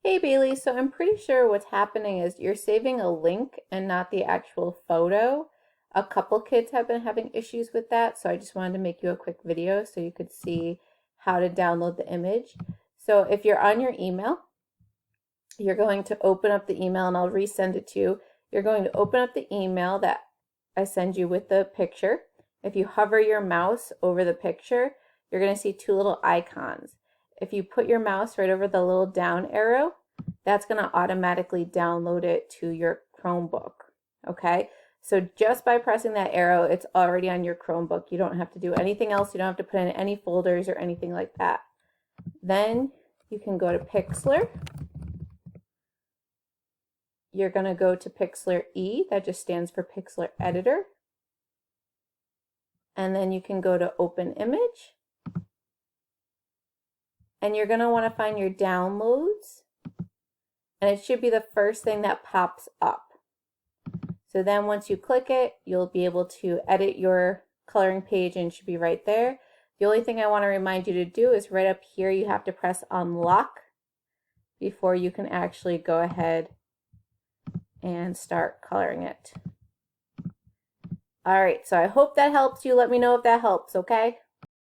Hey Bailey, so I'm pretty sure what's happening is you're saving a link and not the actual photo. A couple kids have been having issues with that, so I just wanted to make you a quick video so you could see how to download the image. So if you're on your email, you're going to open up the email and I'll resend it to you. You're going to open up the email that I send you with the picture. If you hover your mouse over the picture, you're going to see two little icons. If you put your mouse right over the little down arrow, that's going to automatically download it to your Chromebook. Okay, so just by pressing that arrow, it's already on your Chromebook. You don't have to do anything else. You don't have to put in any folders or anything like that. Then you can go to Pixlr. You're going to go to Pixlr E, that just stands for Pixlr Editor. And then you can go to Open Image. And you're going to want to find your downloads. And it should be the first thing that pops up. So then once you click it, you'll be able to edit your coloring page and it should be right there. The only thing I want to remind you to do is right up here, you have to press unlock before you can actually go ahead and start coloring it. All right, so I hope that helps you. Let me know if that helps, okay?